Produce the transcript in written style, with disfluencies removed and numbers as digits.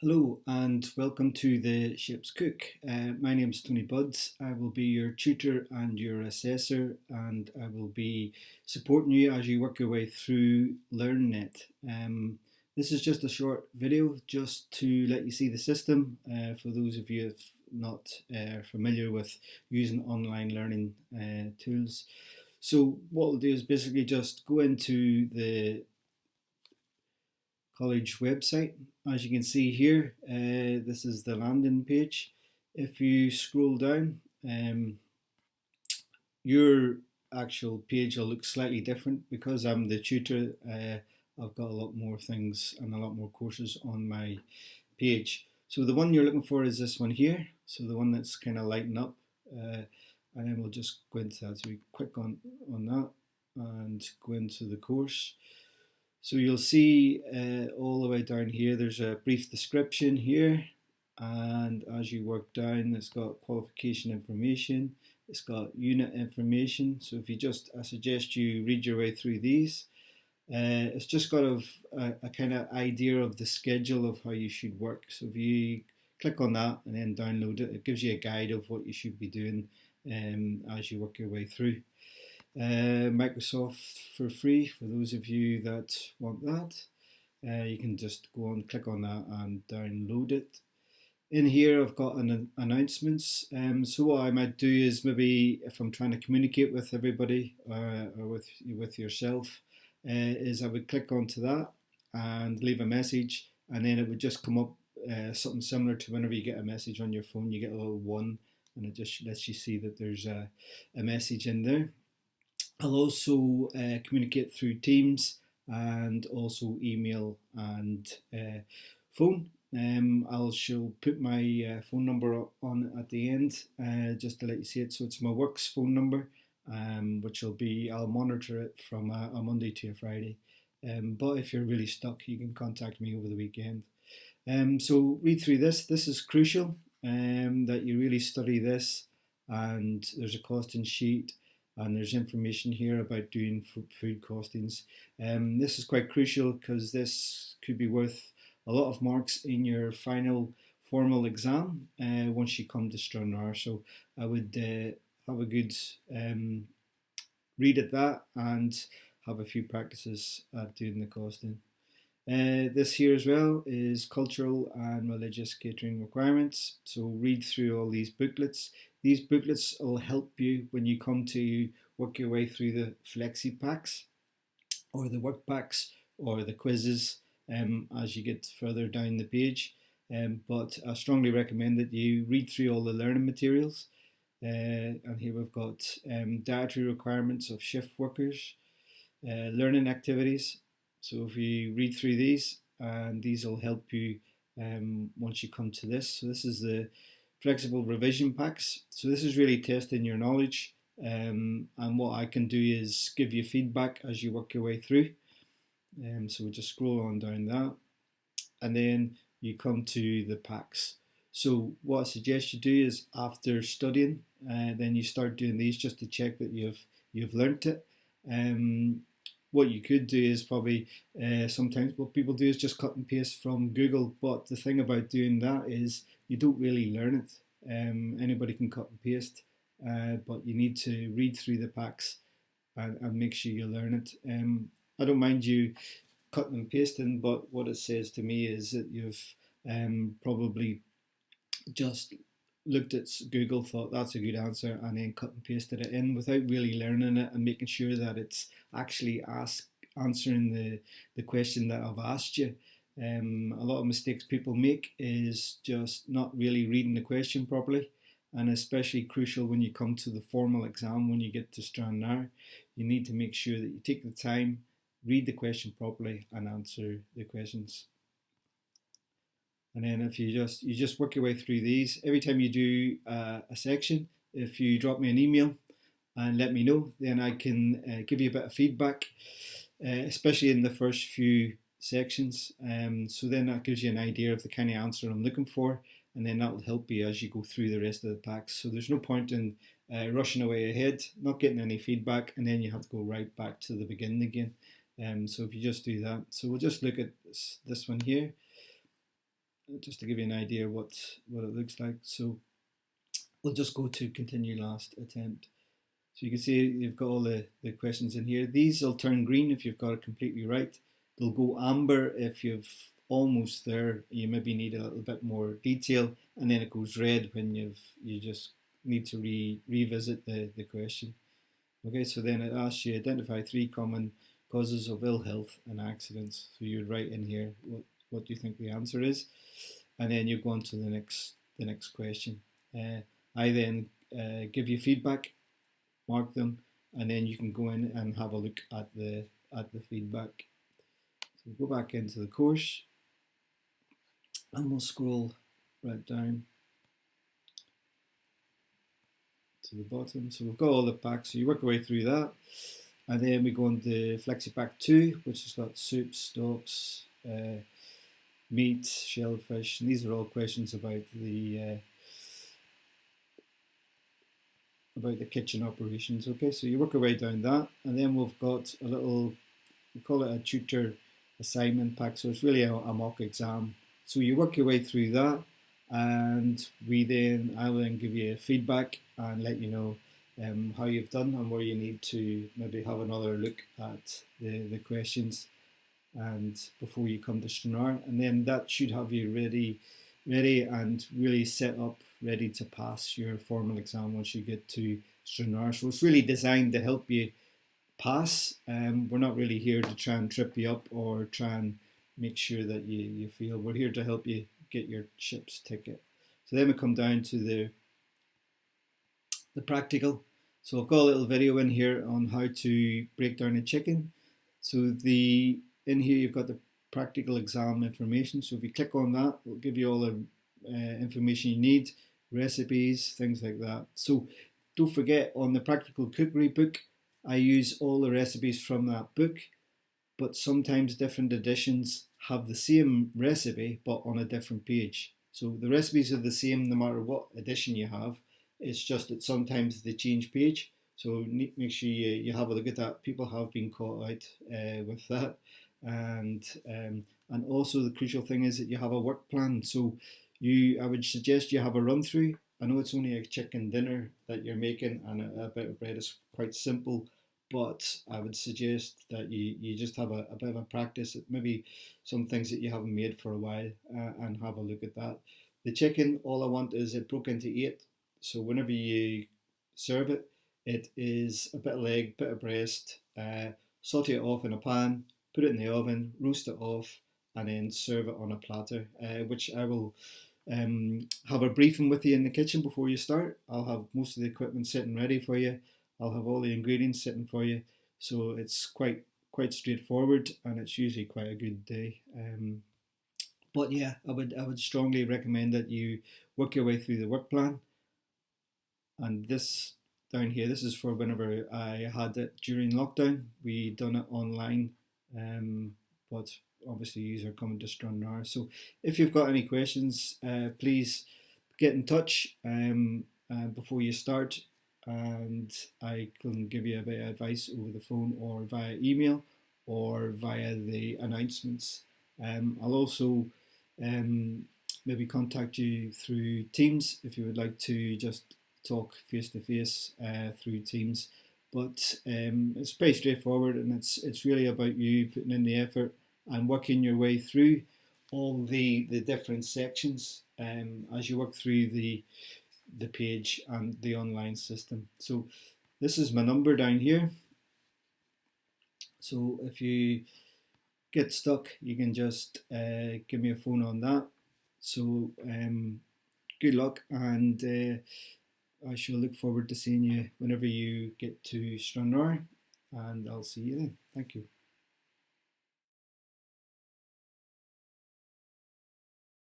Hello and welcome to the Ship's Cook. My name is Tony Buds. I will be your tutor and your assessor, and I will be supporting you as you work your way through LearnNet. This is just a short video just to let you see the system for those of you not familiar with using online learning tools. So what we'll do is basically just go into the college website. As you can see here, this is the landing page. If you scroll down, your actual page will look slightly different because I'm the tutor. I've got a lot more things and a lot more courses on my page. So the one you're looking for is this one here. So the one that's kind of lighting up. And then we'll just go into that. So we click on that and go into the course. So you'll see all the way down here, there's a brief description here. And as you work down, it's got qualification information. It's got unit information. So if you I suggest you read your way through these. It's just got a kind of idea of the schedule of how you should work. So if you click on that and then download it, it gives you a guide of what you should be doing as you work your way through. Microsoft for free for those of you that want that. You can just go on, click on that and download it. In here I've got announcements. So what I might do is maybe if I'm trying to communicate with everybody or with yourself, is I would click onto that and leave a message, and then it would just come up something similar to whenever you get a message on your phone, you get a little one, and it just lets you see that there's a message in there. I'll also communicate through Teams and also email and phone. She'll put my phone number on at the end just to let you see it. So it's my work's phone number, which I'll monitor it from a Monday to a Friday. But if you're really stuck, you can contact me over the weekend. So read through this. This is crucial that you really study this, and there's a costing sheet and there's information here about doing food costings. This is quite crucial because this could be worth a lot of marks in your final formal exam once you come to Stranraer. So I would have a good read at that and have a few practices at doing the costing. This here as well is cultural and religious catering requirements. So read through all these booklets. These booklets will help you when you come to work your way through the flexi packs or the work packs or the quizzes as you get further down the page. But I strongly recommend that you read through all the learning materials. And here we've got dietary requirements of shift workers, learning activities. So if you read through these, and these will help you once you come to this. So this is the flexible revision packs. So this is really testing your knowledge. And what I can do is give you feedback as you work your way through. So we'll just scroll on down that. And then you come to the packs. So what I suggest you do is after studying, then you start doing these just to check that you've learnt it. What you could do is probably sometimes what people do is just cut and paste from Google, but the thing about doing that is you don't really learn it. Anybody can cut and paste, but you need to read through the packs and make sure you learn it. I don't mind you cutting and pasting, but what it says to me is that you've probably just looked at Google, thought that's a good answer, and then cut and pasted it in without really learning it and making sure that it's actually answering the question that I've asked you. A lot of mistakes people make is just not really reading the question properly, and especially crucial when you come to the formal exam when you get to Stranraer. You need to make sure that you take the time, read the question properly, and answer the questions. And then if you just work your way through these, every time you do a section, if you drop me an email and let me know, then I can give you a bit of feedback, especially in the first few sections. So then that gives you an idea of the kind of answer I'm looking for, and then that will help you as you go through the rest of the packs. So there's no point in rushing away ahead, not getting any feedback, and then you have to go right back to the beginning again. So if you just do that, so we'll just look at this one here. just to give you an idea what it looks like. So we'll just go to continue last attempt. So you can see you've got all the questions in here. These will turn green if you've got it completely right. They'll go amber if you've almost there. You maybe need a little bit more detail, and then it goes red when you just need to revisit the question. Okay, so then it asks you identify 3 common causes of ill health and accidents. So you would write in here what do you think the answer is, and then you go on to the next question. I then give you feedback, mark them, and then you can go in and have a look at the feedback. So we'll go back into the course, and we'll scroll right down to the bottom. So we've got all the packs, so you work your way through that, and then we go into FlexiPack 2, which has got soups, stocks, meat, shellfish, and these are all questions about the kitchen operations. Okay, so you work your way down that, and then we've got a little, we call it a tutor assignment pack, so it's really a mock exam. So you work your way through that, and I will then give you feedback and let you know how you've done and where you need to maybe have another look at the questions and before you come to Stranraer, and then that should have you ready and really set up, ready to pass your formal exam once you get to Stranraer. So it's really designed to help you pass. We're not really here to try and trip you up or try and make sure that you fail. We're here to help you get your ship's ticket. So then we come down to the practical. So I've got a little video in here on how to break down a chicken. So in here you've got the practical exam information. So if you click on that, it'll give you all the information you need, recipes, things like that. So don't forget, on the practical cookery book, I use all the recipes from that book, but sometimes different editions have the same recipe but on a different page. So the recipes are the same no matter what edition you have. It's just that sometimes they change page. So make sure you have a look at that. People have been caught out with that. And also the crucial thing is that you have a work plan. So I would suggest you have a run through. I know it's only a chicken dinner that you're making, and a bit of bread is quite simple, but I would suggest that you just have a bit of a practice at maybe some things that you haven't made for a while, and have a look at that. The chicken, all I want is it broke into 8. So whenever you serve it, it is a bit of leg, bit of breast, saute it off in a pan, put it in the oven, roast it off, and then serve it on a platter, which I will have a briefing with you in the kitchen before you start. I'll have most of the equipment sitting ready for you. I'll have all the ingredients sitting for you. So it's quite straightforward, and it's usually quite a good day. But yeah, I would strongly recommend that you work your way through the work plan. And this down here, this is for whenever I had it during lockdown. We done it online, but obviously you are coming to Stranraer. So if you've got any questions, please get in touch before you start, and I can give you a bit of advice over the phone or via email or via the announcements. I'll also maybe contact you through Teams if you would like to just talk face to face through Teams. But it's pretty straightforward, and it's really about you putting in the effort and working your way through all the different sections as you work through the page and the online system. So this is my number down here. So if you get stuck, you can just give me a phone on that. So good luck, and I shall look forward to seeing you whenever you get to Stranraer, and I'll see you then. Thank you.